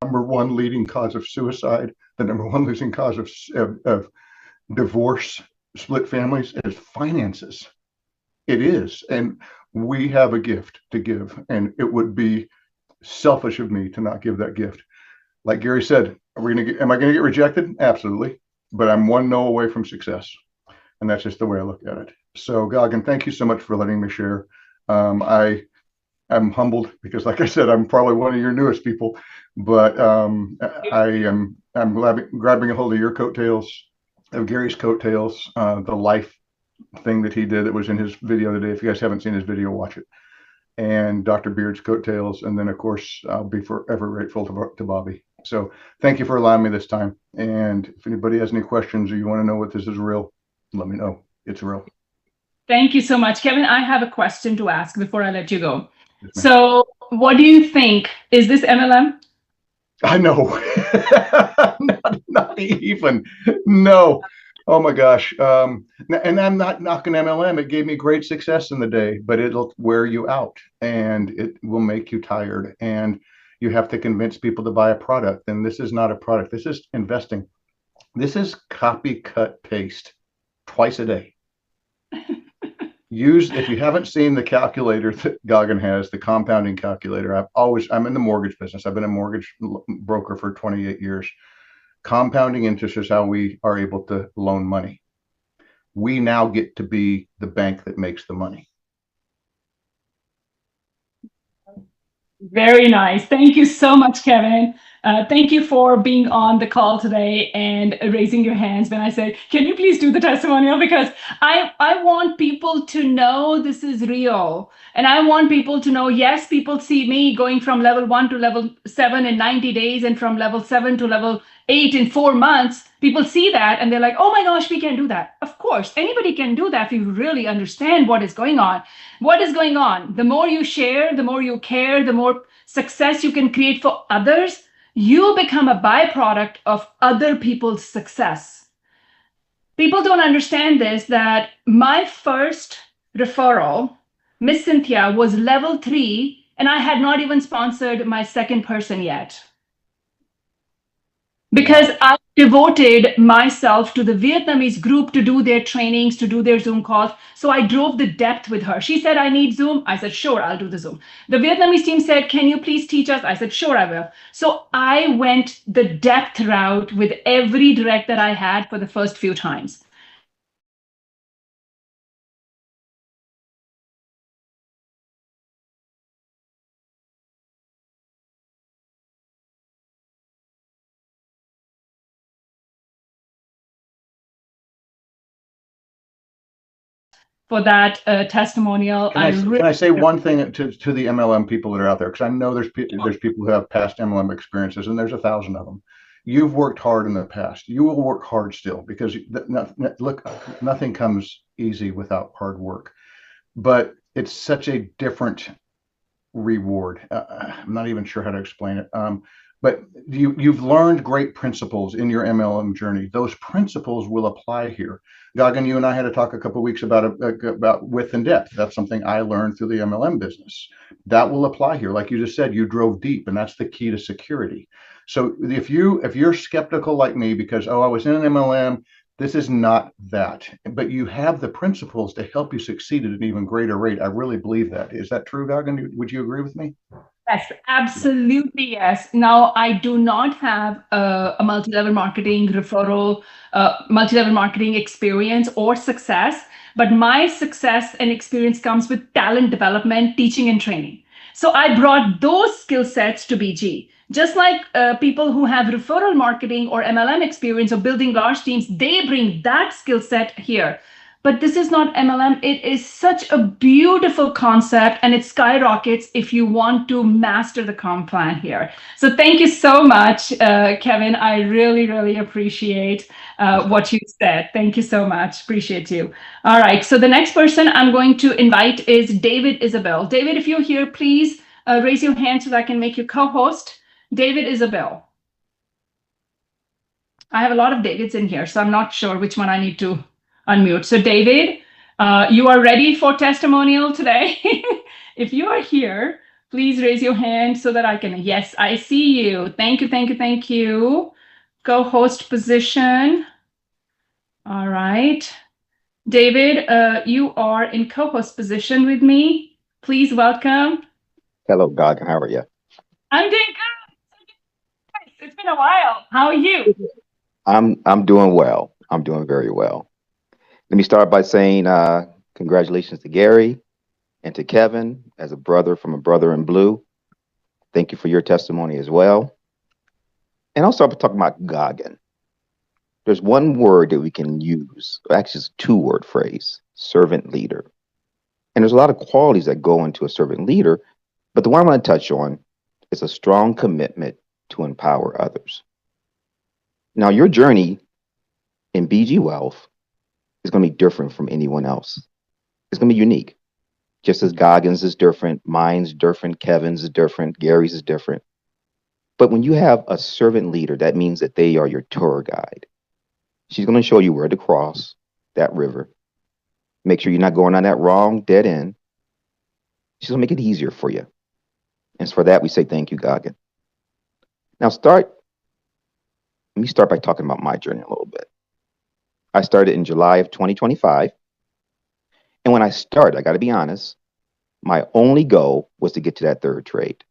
number one leading cause of suicide, the number one leading cause of divorce, split families is finances. It is. And we have a gift to give, and it would be selfish of me to not give that gift. Like Gary said, am I going to get rejected? Absolutely. But I'm one no away from success. And that's just the way I look at it. So Gagan, thank you so much for letting me share. I'm humbled because, like I said, I'm probably one of your newest people, but I'm grabbing a hold of your coattails, of Gary's coattails, the life thing that he did that was in his video today. If you guys haven't seen his video, watch it. And Dr. Beard's coattails, and then of course I'll be forever grateful to Bobby. So thank you for allowing me this time. And if anybody has any questions or you want to know what this is real, let me know. It's real. Thank you so much, Kevin. I have a question to ask before I let you go. So what do you think? Is this MLM? I know. not even. No. Oh my gosh. And I'm not knocking MLM. It gave me great success in the day, but it'll wear you out and it will make you tired. And you have to convince people to buy a product. And this is not a product. This is investing. This is copy, cut, paste twice a day. If you haven't seen the calculator that Gagan has, the compounding calculator, I'm in the mortgage business. I've been a mortgage broker for 28 years. Compounding interest is how we are able to loan money. We now get to be the bank that makes the money. Very nice. Thank you so much, Kevin. Thank you for being on the call today and raising your hands when I said, can you please do the testimonial? Because I want people to know this is real. And I want people to know, yes, people see me going from level 1 to level 7 in 90 days and from level 7 to level 8 in 4 months. People see that and they're like, oh my gosh, we can do that. Of course, anybody can do that if you really understand what is going on. What is going on? The more you share, the more you care, the more success you can create for others, you become a byproduct of other people's success. People don't understand this, that my first referral, Miss Cynthia, was level 3, and I had not even sponsored my second person yet. Because I devoted myself to the Vietnamese group to do their trainings, to do their Zoom calls. So I drove the depth with her. She said, I need Zoom. I said, sure, I'll do the Zoom. The Vietnamese team said, can you please teach us? I said, sure, I will. So I went the depth route with every direct that I had for the first few times. For that testimonial. Can I say one thing to the MLM people that are out there? Because I know there's people who have past MLM experiences, and there's 1,000 of them. You've worked hard in the past. You will work hard still, because look, nothing comes easy without hard work. But it's such a different reward. I'm not even sure how to explain it. But you've learned great principles in your MLM journey. Those principles will apply here. Gagan, you and I had a talk a couple of weeks about width and depth. That's something I learned through the MLM business. That will apply here. Like you just said, you drove deep, and that's the key to security. So if you're skeptical like me because, oh, I was in an MLM, this is not that. But you have the principles to help you succeed at an even greater rate. I really believe that. Is that true, Gagan? Would you agree with me? Yes, absolutely. Yes. Now, I do not have a multi-level marketing referral, multi-level marketing experience or success, but my success and experience comes with talent development, teaching, and training. So I brought those skill sets to BG. Just like people who have referral marketing or MLM experience or building large teams, they bring that skill set here. But this is not MLM. It is such a beautiful concept, and it skyrockets if you want to master the comp plan here. So thank you so much, Kevin. I really, really appreciate what you said. Thank you so much. Appreciate you. All right. So the next person I'm going to invite is David Isabel. David, if you're here, please raise your hand so that I can make you co-host. David Isabel. I have a lot of Davids in here, so I'm not sure which one I need to unmute. So David, you are ready for testimonial today? If you are here, Please raise your hand so that I can. Yes, I see you. Thank you, thank you, thank you. Co-host position. All right. David, you are in co-host position with me. Please welcome. Hello, Gagan. How are you? I'm doing good. It's been a while. How are you? I'm doing well. I'm doing very well. Let me start by saying congratulations to Gary and to Kevin as a brother from a brother in blue. Thank you for your testimony as well. And I'll start by talking about Gagan. There's one word that we can use, actually it's a two-word phrase, servant leader. And there's a lot of qualities that go into a servant leader, but the one I want to touch on is a strong commitment to empower others. Now, your journey in BG Wealth is going to be different from anyone else. It's going to be unique. Just as Gagan's is different, mine's different, Kevin's is different, Gary's is different. But when you have a servant leader, that means that they are your tour guide. She's going to show you where to cross that river. Make sure you're not going on that wrong dead end. She's going to make it easier for you. And for that, we say thank you, Gagan. Now let me start by talking about my journey a little bit. I started in July of 2025. And when I started, I got to be honest, my only goal was to get to that third trade.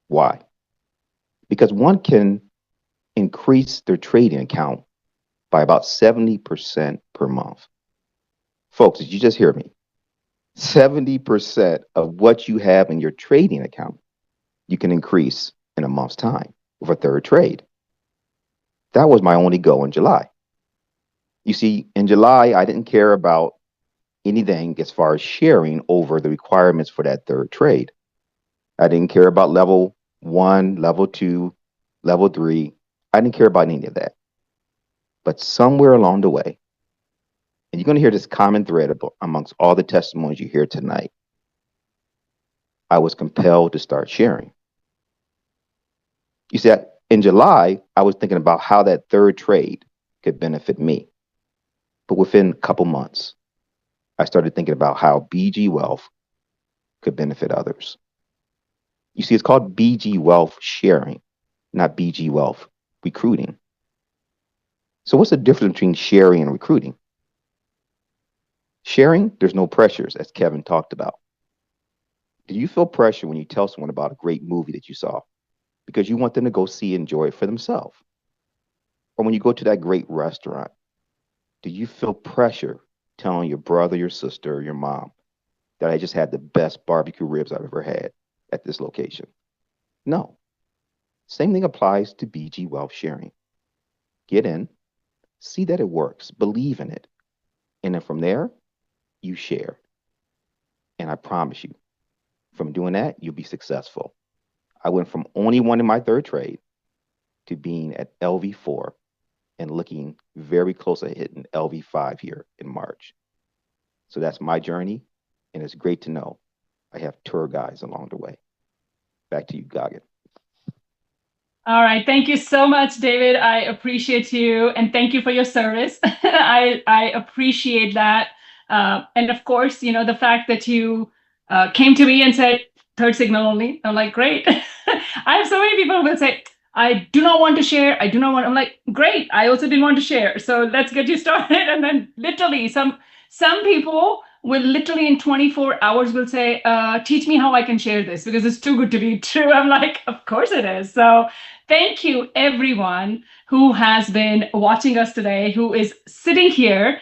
Why? Because one can increase their trading account by about 70% per month. Folks, did you just hear me? 70% of what you have in your trading account, you can increase in a month's time with a third trade. That was my only goal in July. You see, in July, I didn't care about anything as far as sharing over the requirements for that third trade. I didn't care about level 1, level 2, level 3. I didn't care about any of that. But somewhere along the way, and you're going to hear this common thread amongst all the testimonies you hear tonight, I was compelled to start sharing. You see, in July, I was thinking about how that third trade could benefit me. But within a couple months, I started thinking about how BG Wealth could benefit others. You see, it's called BG Wealth sharing, not BG Wealth recruiting. So what's the difference between sharing and recruiting? Sharing, there's no pressures, as Kevin talked about. Do you feel pressure when you tell someone about a great movie that you saw because you want them to go see and enjoy it for themselves? Or when you go to that great restaurant, do you feel pressure telling your brother, your sister, your mom that I just had the best barbecue ribs I've ever had at this location? No. Same thing applies to BG Wealth sharing. Get in, see that it works, believe in it, and then from there, you share. And I promise you, from doing that, you'll be successful. I went from only one in my third trade to being at Lv8 and looking very close at hitting Lv5 here in March. So that's my journey, and it's great to know I have tour guides along the way. Back to you, Gagan. All right. Thank you so much, David. I appreciate you, and thank you for your service. I appreciate that. And of course, the fact that you came to me and said, third signal only. I'm like, great. I have so many people who will say, I do not want to share. I do not want. I'm like, great. I also didn't want to share. So let's get you started. And then literally some people will literally in 24 hours will say, teach me how I can share this because it's too good to be true. I'm like, of course it is. So thank you, everyone who has been watching us today, who is sitting here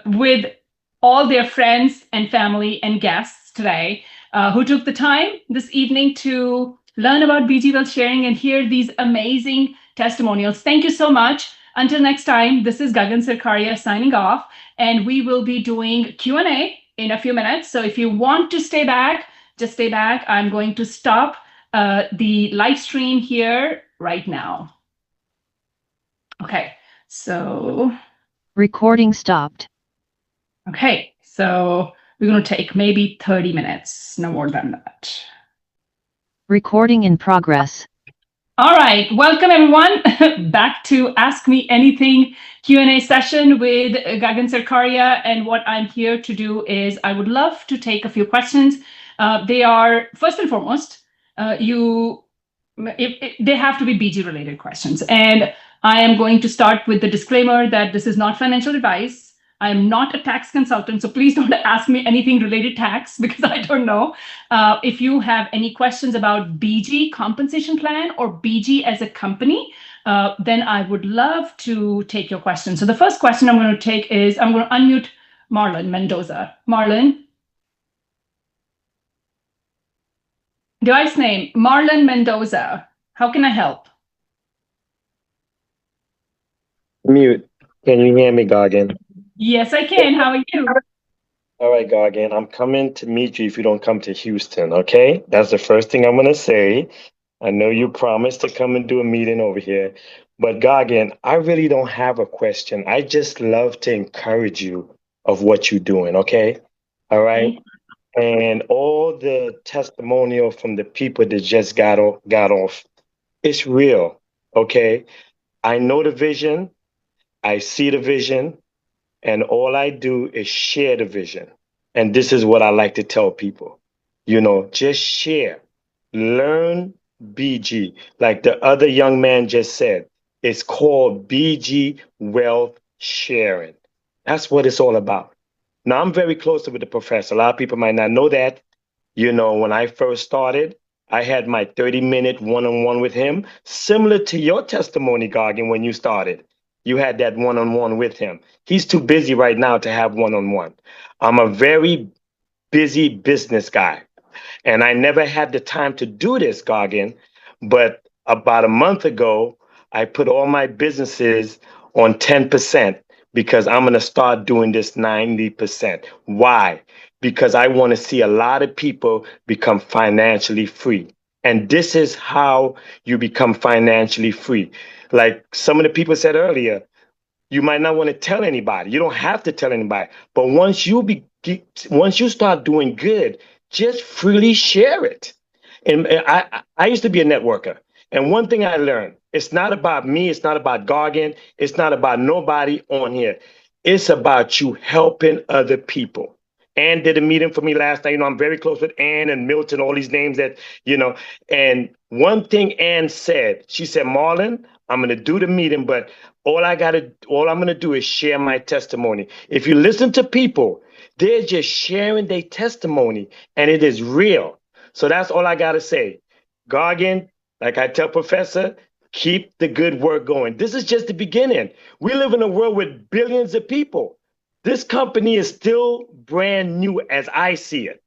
with all their friends and family and guests today, who took the time this evening to learn about BG Wealth sharing and hear these amazing testimonials. Thank you so much. Until next time, this is Gagan Sarkaria signing off, and we will be doing Q&A in a few minutes. So if you want to stay back, just stay back. I'm going to stop the live stream here right now. Okay, so. Recording stopped. Okay, so we're going to take maybe 30 minutes, no more than that. Recording in progress. All right, welcome everyone back to Ask Me Anything Q&A session with Gagan Sarkaria. And what I'm here to do is I would love to take a few questions. They are, first and foremost, they have to be BG related questions. And I am going to start with the disclaimer that this is not financial advice. I am not a tax consultant, so please don't ask me anything related tax because I don't know. If you have any questions about BG compensation plan or BG as a company, then I would love to take your questions. So the first question I'm going to take is, I'm going to unmute Marlon Mendoza. Marlon. Device name, Marlon Mendoza. How can I help? Mute. Can you hear me, Gagan? Yes, I can. How are you? All right, Gagan. I'm coming to meet you if you don't come to Houston, okay? That's the first thing I'm going to say. I know you promised to come and do a meeting over here. But Gagan, I really don't have a question. I just love to encourage you of what you're doing, okay? All right? And all the testimonial from the people that just got off, it's real, okay? I know the vision. I see the vision. And all I do is share the vision. And this is what I like to tell people, just share, learn BG. Like the other young man just said, it's called BG Wealth Sharing. That's what it's all about. Now, I'm very close with the professor. A lot of people might not know that. When I first started, I had my 30-minute one-on-one with him, similar to your testimony, Gagan, when you started. You had that one-on-one with him. He's too busy right now to have one-on-one. I'm a very busy business guy, and I never had the time to do this, Gagan. But about a month ago, I put all my businesses on 10% because I'm going to start doing this 90%. Why? Because I want to see a lot of people become financially free. And this is how you become financially free. Like some of the people said earlier, you might not want to tell anybody. You don't have to tell anybody. But once you start doing good, just freely share it. And I used to be a networker. And one thing I learned, it's not about me. It's not about Gagan. It's not about nobody on here. It's about you helping other people. Ann did a meeting for me last night. I'm very close with Ann and Milton, all these names and one thing Ann said, she said, Marlon, I'm going to do the meeting, but all I'm going to do is share my testimony. If you listen to people, they're just sharing their testimony and it is real. So that's all I got to say. Gagan, like I tell Professor, keep the good work going. This is just the beginning. We live in a world with billions of people. This company is still brand new as I see it.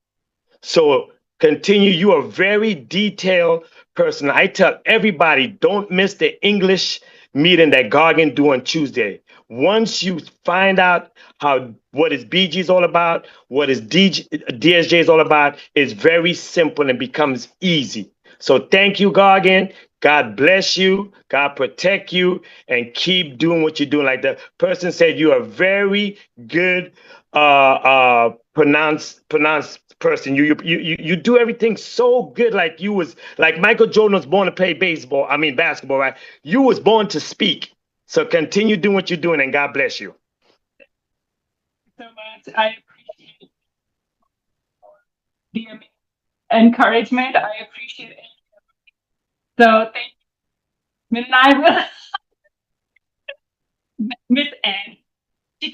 So continue. You are a very detailed person. I tell everybody, don't miss the English meeting that Gagan do on Tuesday. Once you find out what is BG is all about, what is DSJ is all about, it's very simple and becomes easy. So thank you, Gagan. God bless you. God protect you and keep doing what you're doing. Like the person said, you are very good pronounced person. You do everything so good. Like Michael Jordan was born to play basketball, right? You was born to speak. So continue doing what you're doing and God bless you. So much. I appreciate the encouragement. I appreciate it. So thank you. And I will Miss Ann. We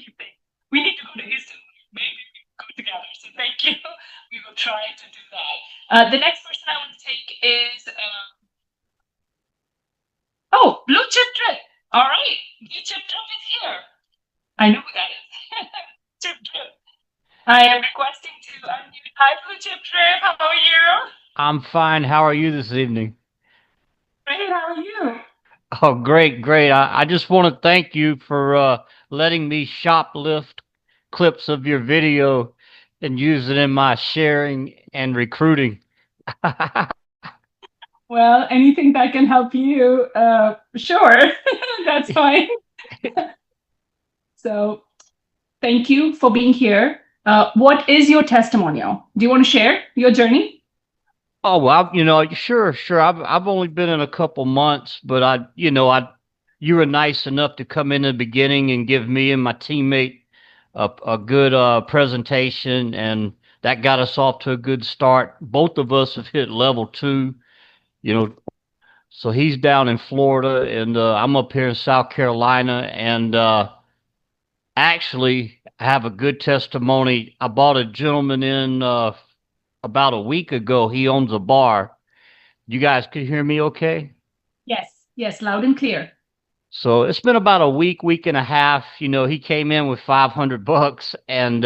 need to go to Houston. Maybe we can go together. So thank you. We will try to do that. The next person I want to take is Blue Chip Trip. All right, Blue Chip Trip is here. I know who that is. Chip Trip. I am requesting to unmute. Hi, Blue Chip Trip. How are you? I'm fine. How are you this evening? Great. How are you? Oh, great, great. I just want to thank you for letting me shoplift clips of your video and use it in my sharing and recruiting. Well, anything that can help you, sure. That's fine. So thank you for being here. What is your testimonial? Do you want to share your journey? Oh, well, sure, sure. I've only been in a couple months, but you were nice enough to come in the beginning and give me and my teammate a good presentation, and that got us off to a good start. Both of us have hit level 2, you know. So he's down in Florida, and I'm up here in South Carolina, and actually I have a good testimony. I bought a gentleman in about a week ago. He owns a bar. You guys can hear me okay? Yes, loud and clear. So it's been about a week and a half. He came in with $500, and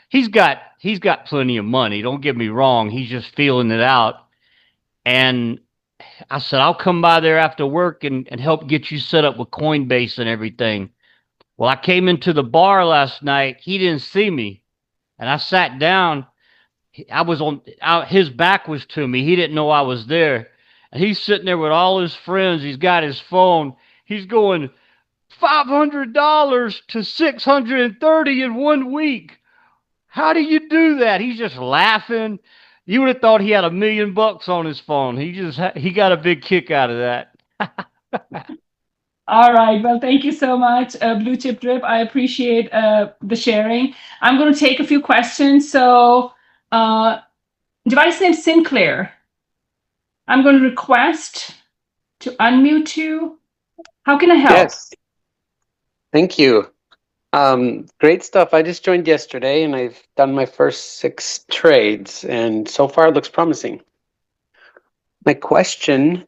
he's got plenty of money. Don't get me wrong. He's just feeling it out. And I said, I'll come by there after work and help get you set up with Coinbase and everything. Well, I came into the bar last night. He didn't see me, and I sat down. His back was to me. He didn't know I was there. And he's sitting there with all his friends. He's got his phone. He's going $500 to 630 in 1 week. How do you do that? He's just laughing. You would have thought he had $1 million on his phone. He got a big kick out of that. All right. Well, thank you so much, Blue Chip Drip. I appreciate the sharing. I'm going to take a few questions. So, device name Sinclair. I'm going to request to unmute you. How can I help? Yes. Thank you. Great stuff. I just joined yesterday and I've done my first 6 trades, and so far it looks promising. My question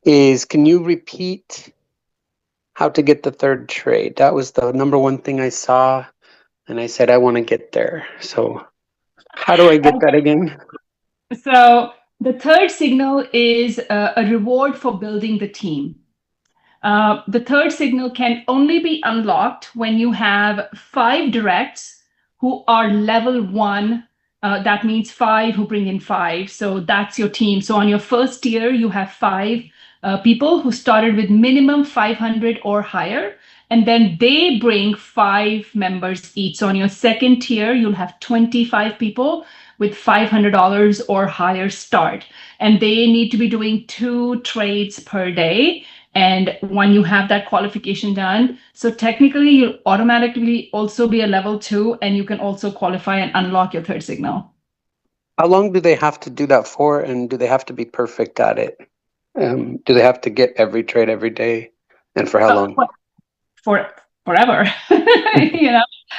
is, can you repeat how to get the 3rd trade? That was the number 1 thing I saw, and I said I want to get there. So how do I get that again? So the 3rd signal is a reward for building the team. The 3rd signal can only be unlocked when you have 5 directs who are level 1. That means 5 who bring in 5. So that's your team. So on your first tier, you have 5 people who started with minimum 500 or higher, and then they bring 5 members each. So on your second tier, you'll have 25 people with $500 or higher start, and they need to be doing 2 trades per day. And when you have that qualification done, so technically you'll automatically also be a level 2, and you can also qualify and unlock your 3rd signal. How long do they have to do that for, and do they have to be perfect at it? Do they have to get every trade every day, and for how long? Forever.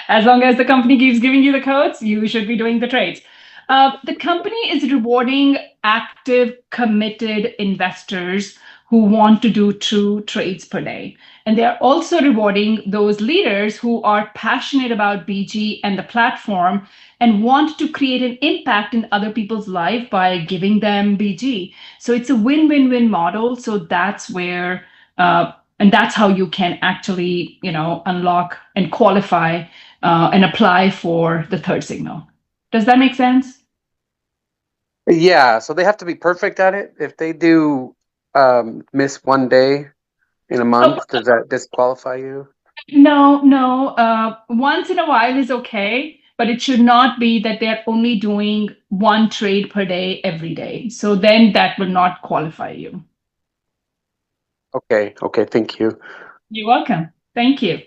As long as the company keeps giving you the codes, you should be doing the trades. The company is rewarding active, committed investors who want to do 2 trades per day. And they're also rewarding those leaders who are passionate about BG and the platform and want to create an impact in other people's life by giving them BG. So it's a win-win-win model. So that's where, and that's how you can actually, unlock and qualify and apply for the 3rd signal. Does that make sense? Yeah, so they have to be perfect at it. If they do miss 1 day in a month, does that disqualify you? No. Once in a while is okay, but it should not be that they're only doing 1 trade per day every day. So then that will not qualify you. Okay, thank you. You're welcome. Thank you.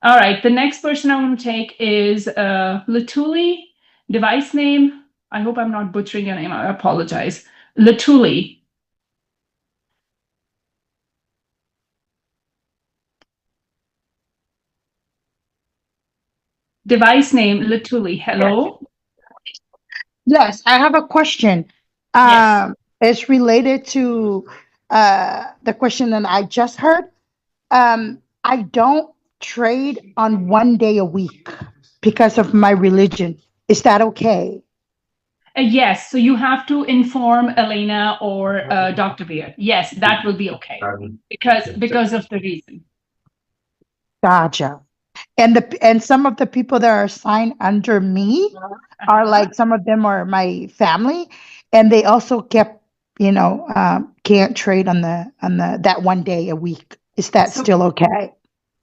All right, the next person I'm going to take is Latuli. Device name, I hope I'm not butchering your name. I apologize. Latuli. Device name, Latuli. Hello? Yes, I have a question. Yes. It's related to the question that I just heard. I don't trade on 1 day a week because of my religion. Is that okay? Yes, so you have to inform Elena or Dr. Beard. Yes, that will be okay because of the reason. Gotcha. And some of the people that are assigned under me are like, some of them are my family, and they also kept, can't trade on that 1 day a week. Is that still okay?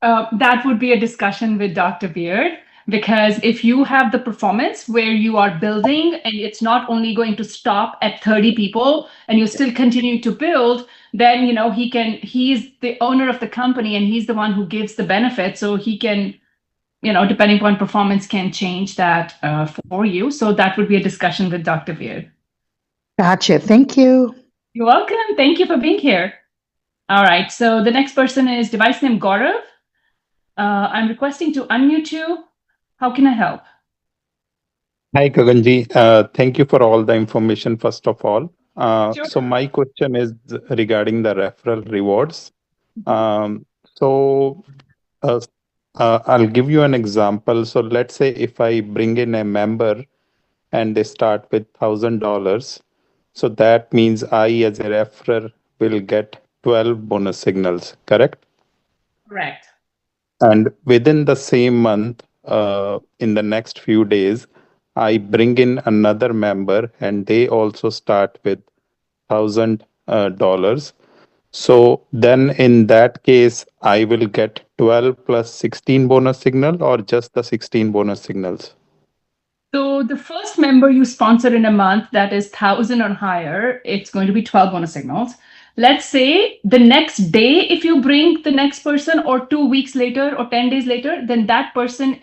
That would be a discussion with Dr. Beard. Because if you have the performance where you are building and it's not only going to stop at 30 people and you still continue to build, then he's the owner of the company and he's the one who gives the benefit. So he can, depending upon performance, can change that for you. So that would be a discussion with Dr. Veer. Gotcha. Thank you. You're welcome. Thank you for being here. All right. So the next person is device name Gaurav. I'm requesting to unmute you. How can I help? Hi, Gaganji. Thank you for all the information, first of all. Sure. So my question is regarding the referral rewards. So I'll give you an example. So let's say if I bring in a member and they start with $1,000, so that means I, as a referrer, will get 12 bonus signals, correct? Correct. And within the same month, in the next few days, I bring in another member and they also start with $1,000. So then in that case, I will get 12 plus 16 bonus signal or just the 16 bonus signals? So the first member you sponsor in a month that is 1,000 or higher, it's going to be 12 bonus signals. Let's say the next day, if you bring the next person or 2 weeks later or 10 days later, then that person,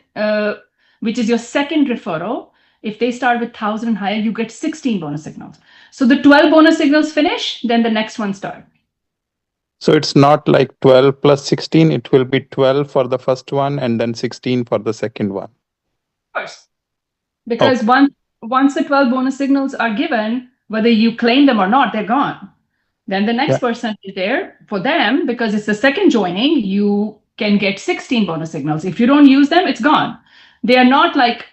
which is your second referral, if they start with 1,000 and higher, you get 16 bonus signals. So the 12 bonus signals finish, then the next one starts. So it's not like 12 plus 16, it will be 12 for the first one and then 16 for the second one. Of course. Because once the 12 bonus signals are given, whether you claim them or not, they're gone. Then the next person is there for them because it's the second joining, you can get 16 bonus signals. If you don't use them, it's gone. They are not like,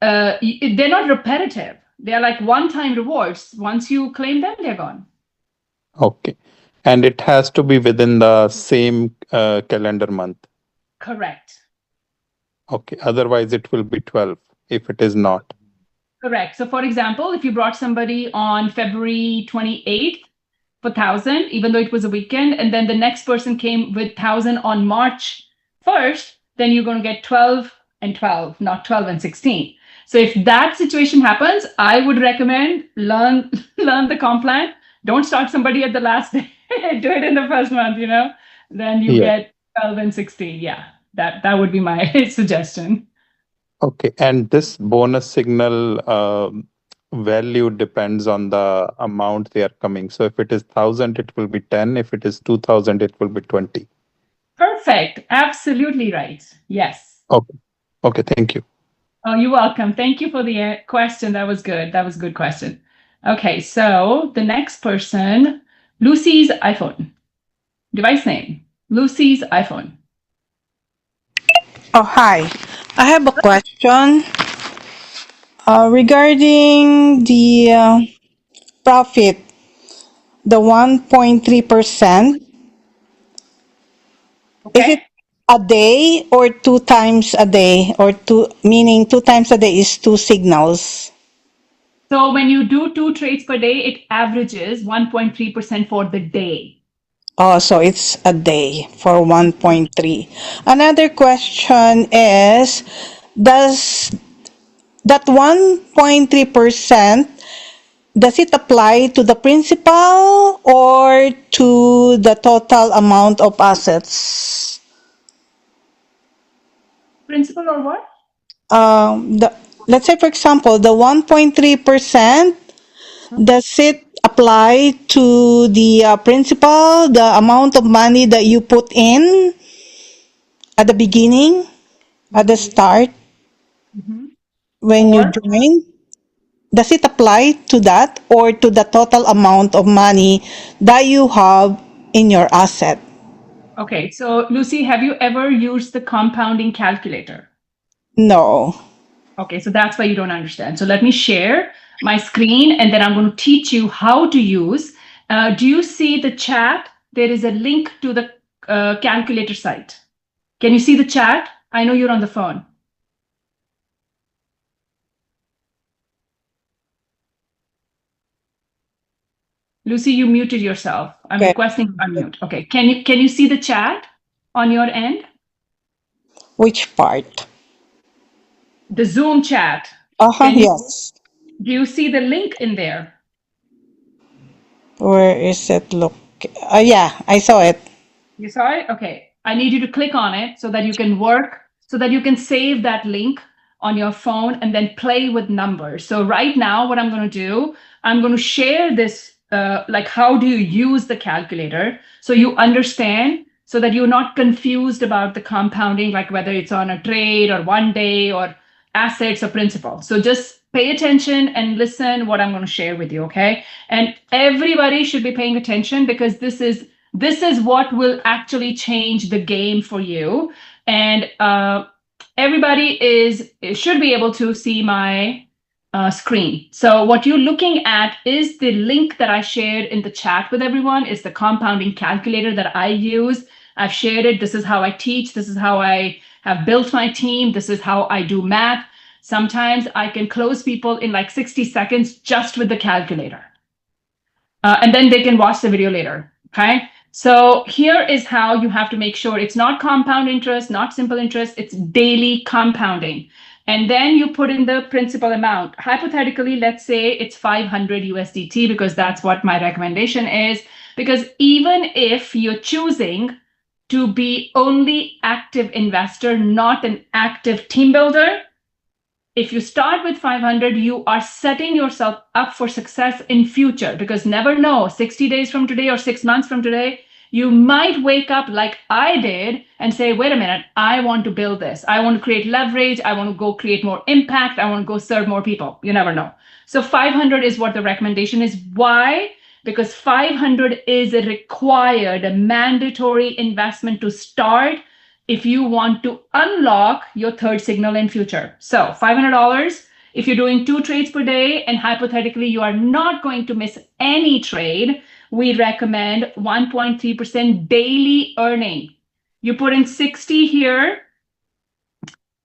they're not repetitive. They're like one-time rewards. Once you claim them, they're gone. Okay. And it has to be within the same calendar month. Correct. Okay. Otherwise, it will be 12 if it is not. Correct. So for example, if you brought somebody on February 28th for 1,000, even though it was a weekend, and then the next person came with 1,000 on March 1st, then you're going to get 12 and 12, not 12 and 16. So if that situation happens, I would recommend learn the comp plan. Don't start somebody at the last day. Do it in the first month, then you get 12 and 16. Yeah, that would be my suggestion. Okay. And this bonus signal value depends on the amount they are coming. So if it is 1,000, it will be 10. If it is 2,000, it will be 20. Perfect. Absolutely right. Yes. Okay. Okay. Thank you. Oh, you're welcome. Thank you for the question. That was good. That was a good question. Okay. So the next person, Lucy's iPhone. Device name, Lucy's iPhone. Oh, hi. I have a question regarding the profit, the 1.3%. Okay. Is it a day or 2 times a day, or meaning 2 times a day is 2 signals? So when you do 2 trades per day, it averages 1.3% for the day. Oh, so it's a day for 1.3. Another question is, does that 1.3%, does it apply to the principal or to the total amount of assets? Principal or what? Let's say, for example, the 1.3%, does it apply to the principal, the amount of money that you put in at the beginning, at the start, when you join? Does it apply to that or to the total amount of money that you have in your asset? Okay, so Lucy, have you ever used the compounding calculator? No. Okay, so that's why you don't understand. So let me share my screen and then I'm going to teach you how to use. Do you see the chat? There is a link to the calculator site. Can you see the chat? I know you're on the phone. Lucy, you muted yourself. I'm requesting unmute. Okay, can you see the chat on your end? Which part? the Zoom chat. Yes. Do you see the link in there? Where is it? Look. Yeah, I saw it. You saw it? Okay. I need you to click on it so that you can work, so that you can save that link on your phone and then play with numbers. So right now, what I'm going to do, I'm going to share this, like how do you use the calculator so you understand, so that you're not confused about the compounding, like whether it's on a trade or 1 day or assets or principal. So just pay attention and listen what I'm going to share with you, okay? And everybody should be paying attention, because this is what will actually change the game for you. And everybody should be able to see my screen. So what you're looking at is the link that I shared in the chat with everyone. Is the compounding calculator that I use. I've shared it. This is how I teach. This is how I have built my team. This is how I do math. Sometimes I can close people in like 60 seconds just with the calculator. And then they can watch the video later, okay? So here is how you have to make sure it's not compound interest, not simple interest, it's daily compounding. And then you put in the principal amount. Hypothetically, let's say it's 500 USDT, because that's what my recommendation is. Because even if you're choosing to be only active investor, not an active team builder, if you start with 500, you are setting yourself up for success in future, because never know, 60 days from today or 6 months from today, you might wake up like I did and say, wait a minute, I want to build this. I want to create leverage. I want to go create more impact. I want to go serve more people. You never know. So 500 is what the recommendation is. Why? Because 500 is a required, a mandatory investment to start if you want to unlock your third signal in future. So $500, if you're doing 2 trades per day and hypothetically you are not going to miss any trade, we recommend 1.3% daily earning. You put in 60 here,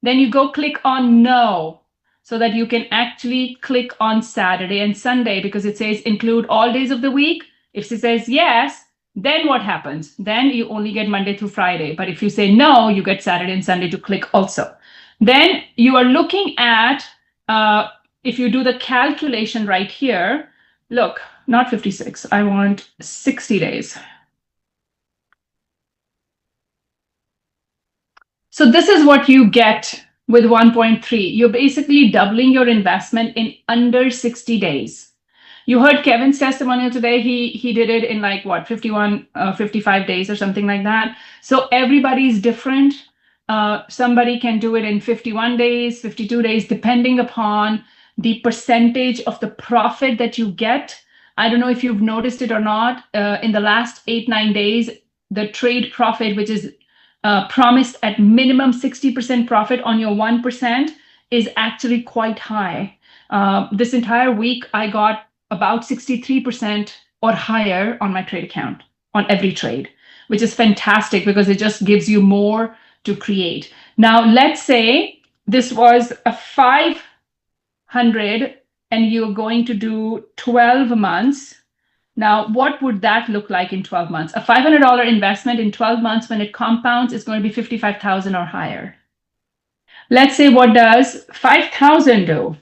then you go click on no, so that you can actually click on Saturday and Sunday, because it says include all days of the week. If it says yes, then what happens? Then you only get Monday through Friday. But if you say no, you get Saturday and Sunday to click also. Then you are looking at, if you do the calculation right here, look, not 56, I want 60 days. So this is what you get with 1.3. You're basically doubling your investment in under 60 days. You heard Kevin's testimonial today. He did it in like what, 55 days or something like that. So everybody's different. Somebody can do it in 51 days, 52 days, depending upon the percentage of the profit that you get. I don't know if you've noticed it or not. In the last 8-9 days, the trade profit, which is promised at minimum 60% profit on your 1%, is actually quite high. This entire week, I got about 63% or higher on my trade account on every trade, which is fantastic because it just gives you more to create. Now, let's say this was a 500 and you're going to do 12 months. Now, what would that look like in 12 months? A $500 investment in 12 months, when it compounds, is going to be 55,000 or higher. Let's say, what does 5,000 do?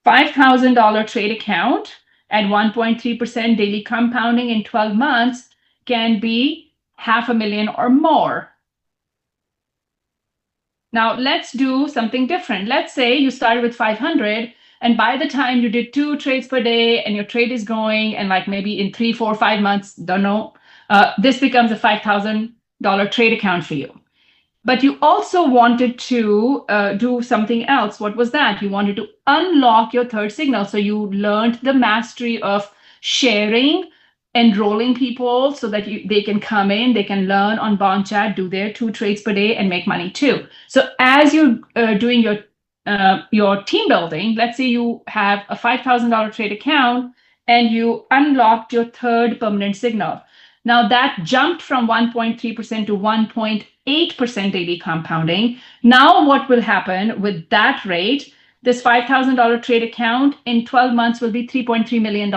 $5,000 trade account at 1.3% daily compounding in 12 months can be $500,000 or more. Now, let's do something different. Let's say you started with 500, and by the time you did 2 trades per day and your trade is going, and like maybe in 3, 4, 5 months, don't know, this becomes a $5,000 trade account for you. But you also wanted to do something else. What was that? You wanted to unlock your third signal. So you learned the mastery of sharing, enrolling people so that they can come in, they can learn on Bond Chat, do their 2 trades per day and make money too. So as you're doing your team building, let's say you have a $5,000 trade account and you unlocked your third permanent signal. Now that jumped from 1.3% to 1.8% daily compounding. Now what will happen with that rate? This $5,000 trade account in 12 months will be $3.3 million.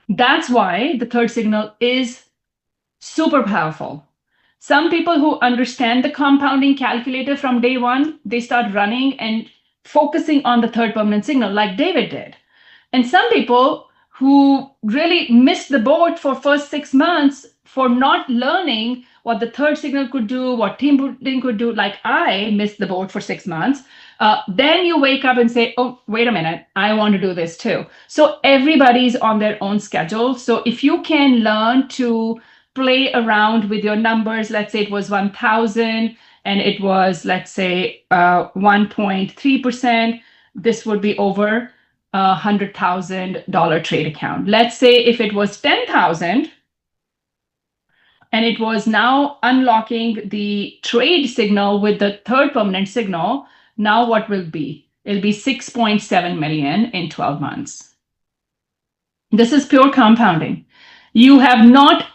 That's why the third signal is super powerful. Some people who understand the compounding calculator from day one, they start running and focusing on the third permanent signal like David did. And some people who really missed the boat for first 6 months for not learning what the third signal could do, what team building could do, like I missed the boat for 6 months. Then you wake up and say, oh, wait a minute, I want to do this too. So everybody's on their own schedule. So if you can learn to play around with your numbers, let's say it was 1,000 and it was, let's say, 1.3%, this would be over $100,000 trade account. Let's say if it was 10,000 and it was now unlocking the trade signal with the third permanent signal, now what will be? It'll be 6.7 million in 12 months. This is pure compounding. You have not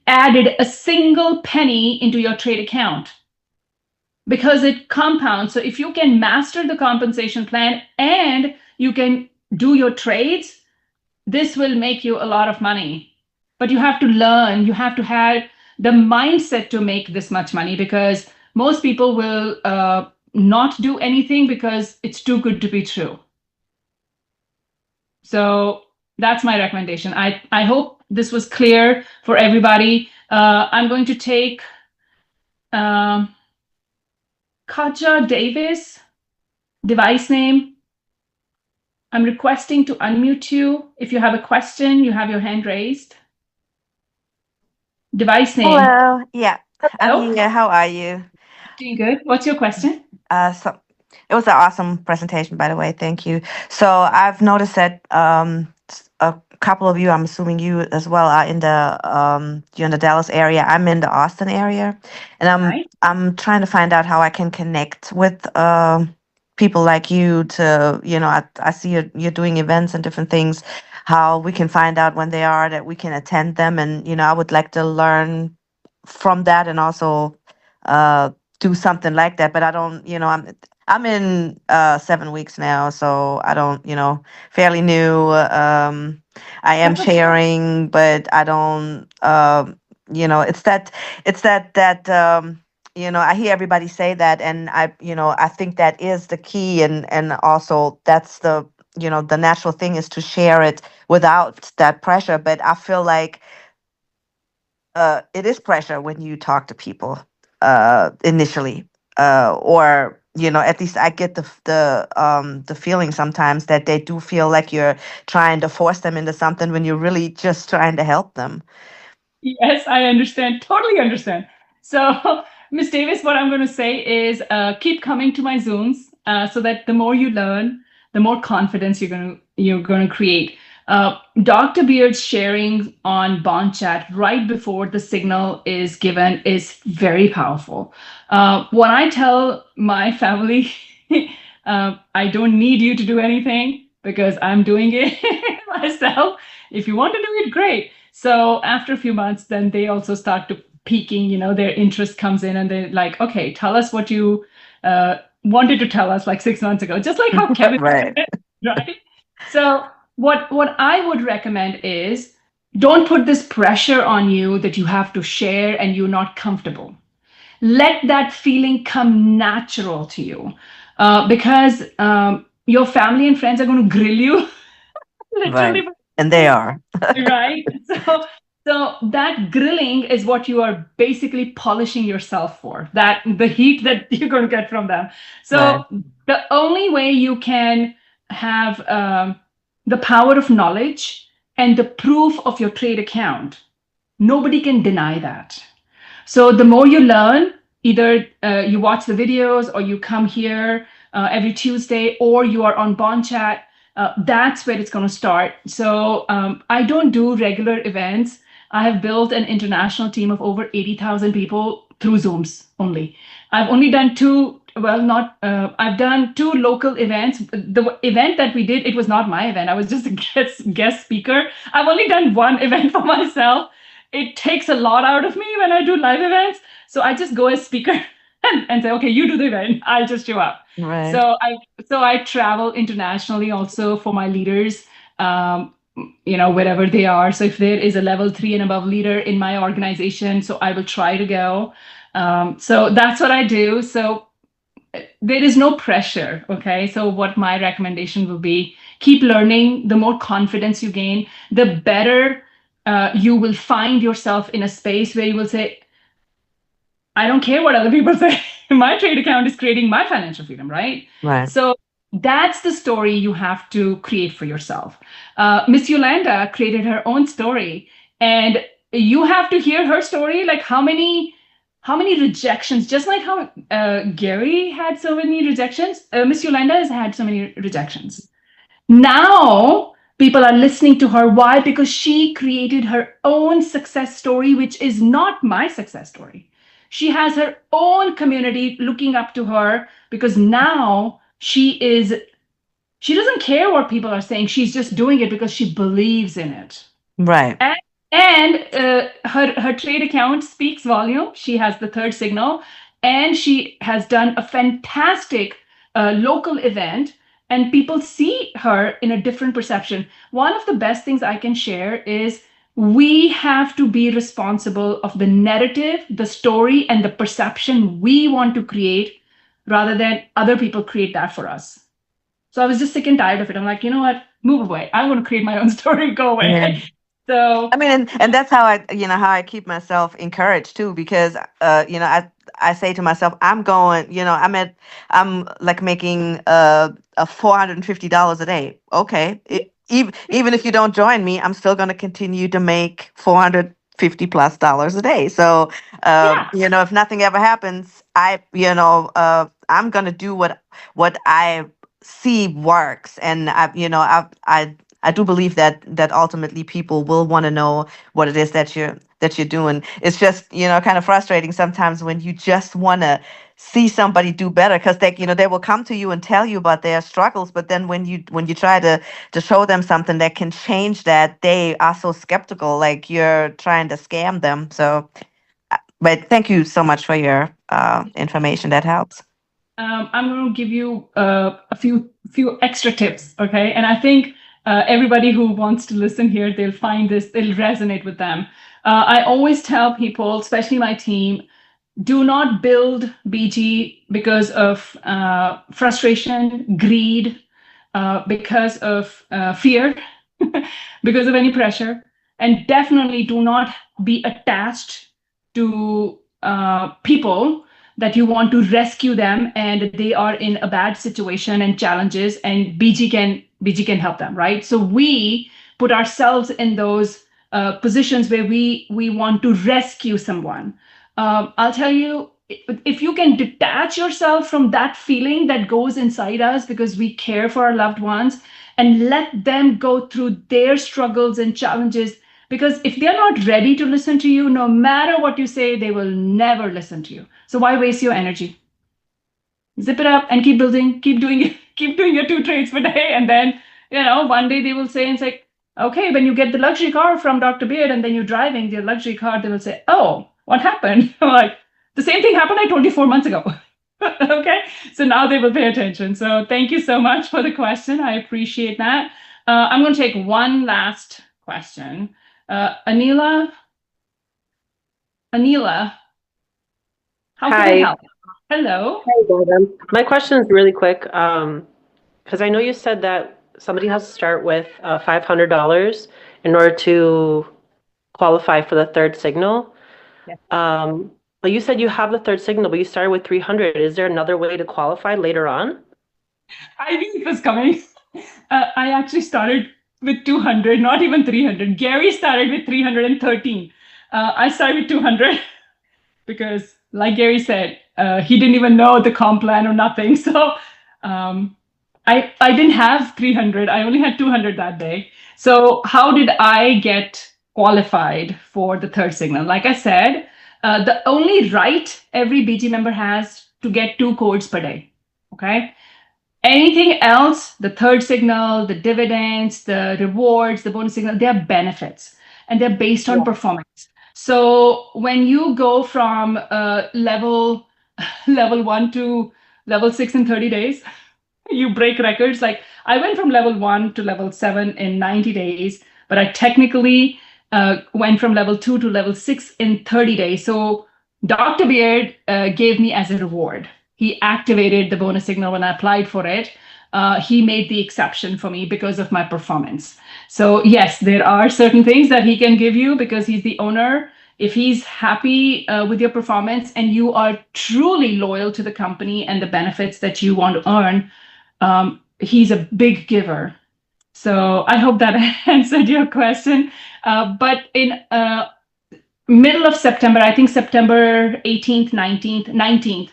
added a single penny into your trade account because it compounds. So if you can master the compensation plan and you can do your trades, this will make you a lot of money. But you have to learn, you have to have the mindset to make this much money, because most people will not do anything because it's too good to be true. So that's my recommendation. I hope this was clear for everybody. I'm going to take Katja Davis, device name. I'm requesting to unmute you. If you have a question, you have your hand raised. Device name. Hello. Yeah. Hello. I'm here. How are you? Doing good. What's your question? So it was an awesome presentation, by the way. Thank you. So I've noticed that a couple of you, I'm assuming you as well, are in the you're in the Dallas area. I'm in the Austin area, and I'm trying to find out how I can connect with people like you to, you know, I see you're doing events and different things, how we can find out when they are, that we can attend them. And, you know, I would like to learn from that and also do something like that. But I don't, you know, I'm in 7 weeks now, so I don't, you know, fairly new. I am sharing, but I don't, you know, it's that you know, I hear everybody say that, and you know, I think that is the key, and also that's the, you know, the natural thing is to share it without that pressure. But I feel like it is pressure when you talk to people initially, or, you know, at least I get the feeling sometimes that they do feel like you're trying to force them into something when you're really just trying to help them. Yes, I understand. Totally understand. So, Ms. Davis, what I'm going to say is keep coming to my Zooms so that the more you learn, the more confidence you're going to create. Dr. Beard's sharing on Bond Chat right before the signal is given is very powerful. When I tell my family, I don't need you to do anything because I'm doing it myself. If you want to do it, great. So after a few months, then they also start to peaking, you know, their interest comes in and they're like, okay, tell us what you wanted to tell us like 6 months ago, just like how Kevin right. Right? So what I would recommend is don't put this pressure on you that you have to share and you're not comfortable. Let that feeling come natural to you, because your family and friends are going to grill you. Literally. Right. And they are. Right? So that grilling is what you are basically polishing yourself for, that the heat that you're going to get from them. So right. The only way you can have the power of knowledge and the proof of your trade account, nobody can deny that. So the more you learn, either you watch the videos or you come here every Tuesday, or you are on Bond Chat, that's where it's going to start. So I don't do regular events. I have built an international team of over 80,000 people through Zooms only. I've only done I've done 2 local events. The event that we did, it was not my event. I was just a guest speaker. I've only done 1 event for myself. It takes a lot out of me when I do live events. So I just go as speaker and say, okay, you do the event. I'll just show up. Right. So I travel internationally also for my leaders. wherever they are. So if there is a level 3 and above leader in my organization, so I will try to go. So that's what I do. So there is no pressure. Okay. So what my recommendation will be, keep learning. The more confidence you gain, the better you will find yourself in a space where you will say, I don't care what other people say. My trade account is creating my financial freedom, right? Right. So that's the story you have to create for yourself. Miss Yolanda created her own story, and you have to hear her story. Like how many rejections? Just like how Gary had so many rejections, Miss Yolanda has had so many rejections. Now people are listening to her. Why? Because she created her own success story, which is not my success story. She has her own community looking up to her because now she doesn't care what people are saying. She's just doing it because she believes in it. Right. And her trade account speaks volume. She has the third signal, and she has done a fantastic local event, and people see her in a different perception. One of the best things I can share is we have to be responsible of the narrative, the story, and the perception we want to create rather than other people create that for us. So I was just sick and tired of it. I'm like, you know what? Move away. I want to create my own story. Go away. Yeah. So I mean, and that's how I keep myself encouraged too, because I say to myself, I'm like making a $450 a day. Okay, even if you don't join me, I'm still going to continue to make $450+ a day. So yeah. if nothing ever happens, I'm going to do what I see works, and I do believe that ultimately people will want to know what it is that you're doing. It's just kind of frustrating sometimes when you just want to see somebody do better, because they will come to you and tell you about their struggles, but then when you try to show them something that can change that, they are so skeptical, like you're trying to scam them. So, but thank you so much for your information. That helps. I'm going to give you a few extra tips, okay? And I think everybody who wants to listen here, they'll find this, it'll resonate with them. I always tell people, especially my team, do not build BG because of frustration, greed, because of fear, because of any pressure, and definitely do not be attached to people that you want to rescue them and they are in a bad situation and challenges, and BG can help them, right? So we put ourselves in those positions where we want to rescue someone. I'll tell you, if you can detach yourself from that feeling that goes inside us because we care for our loved ones and let them go through their struggles and challenges, because if they're not ready to listen to you, no matter what you say, they will never listen to you. So why waste your energy? Zip it up and keep building, keep doing it, keep doing your 2 trades per day. And then, one day they will say, and say, okay, when you get the luxury car from Dr. Beard and then you're driving your luxury car, they will say, oh, what happened? I'm like, the same thing happened like 24 months ago. Okay, so now they will pay attention. So thank you so much for the question. I appreciate that. I'm going to take one last question. Anila, how can I help? Hello. Hi, Gagan. My question is really quick, because I know you said that somebody has to start with $500 in order to qualify for the third signal. Yes. But you said you have the third signal, but you started with 300. Is there another way to qualify later on? I knew it was coming. I actually started with 200, not even 300. Gary started with 313. I started with 200 because, like Gary said, he didn't even know the comp plan or nothing. So I didn't have 300. I only had 200 that day. So how did I get qualified for the third signal? Like I said, the only right every BG member has to get 2 codes per day. Okay. Anything else, the third signal, the dividends, the rewards, the bonus signal, they're benefits and they're based on performance. So when you go from level 1 to level 6 in 30 days, you break records. Like I went from level 1 to level 7 in 90 days, but I technically went from level 2 to level 6 in 30 days. So Dr. Beard gave me as a reward. He activated the bonus signal when I applied for it. He made the exception for me because of my performance. So yes, there are certain things that he can give you because he's the owner. If he's happy with your performance and you are truly loyal to the company and the benefits that you want to earn, he's a big giver. So I hope that answered your question. But in middle of September, I think September 18th, 19th,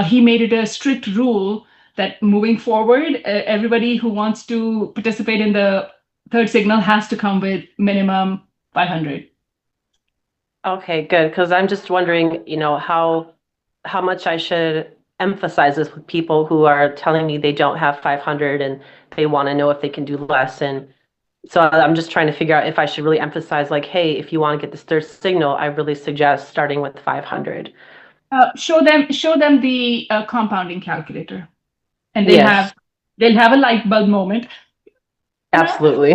he made it a strict rule that moving forward, everybody who wants to participate in the third signal has to come with minimum 500. Okay, good. Because I'm just wondering, how much I should emphasize this with people who are telling me they don't have 500 and they want to know if they can do less. And so I'm just trying to figure out if I should really emphasize, like, hey, if you want to get this third signal, I really suggest starting with 500. Show them the compounding calculator, and they'll Yes. have a light bulb moment. Absolutely.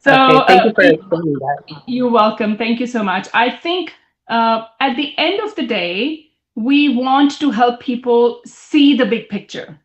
So okay, thank you for explaining that. You're welcome. Thank you so much. I think at the end of the day, we want to help people see the big picture.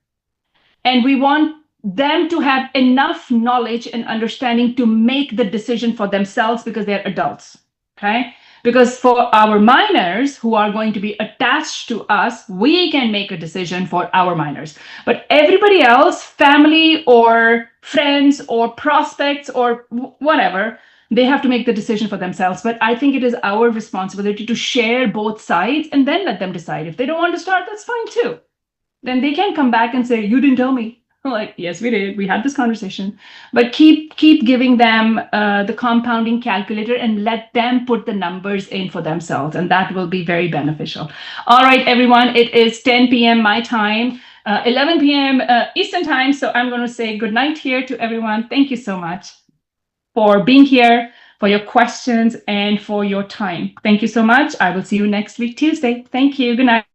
And we want them to have enough knowledge and understanding to make the decision for themselves because they're adults. Okay? Because for our minors who are going to be attached to us, we can make a decision for our minors. But everybody else, family or friends or prospects or whatever, they have to make the decision for themselves. But I think it is our responsibility to share both sides and then let them decide. If they don't want to start, that's fine too. Then they can come back and say, you didn't tell me. I'm like, yes, we did. We had this conversation. But keep giving them the compounding calculator and let them put the numbers in for themselves. And that will be very beneficial. All right, everyone. It is 10 p.m. my time, 11 p.m. Eastern time. So I'm going to say good night here to everyone. Thank you so much for being here, for your questions, and for your time. Thank you so much. I will see you next week, Tuesday. Thank you. Good night.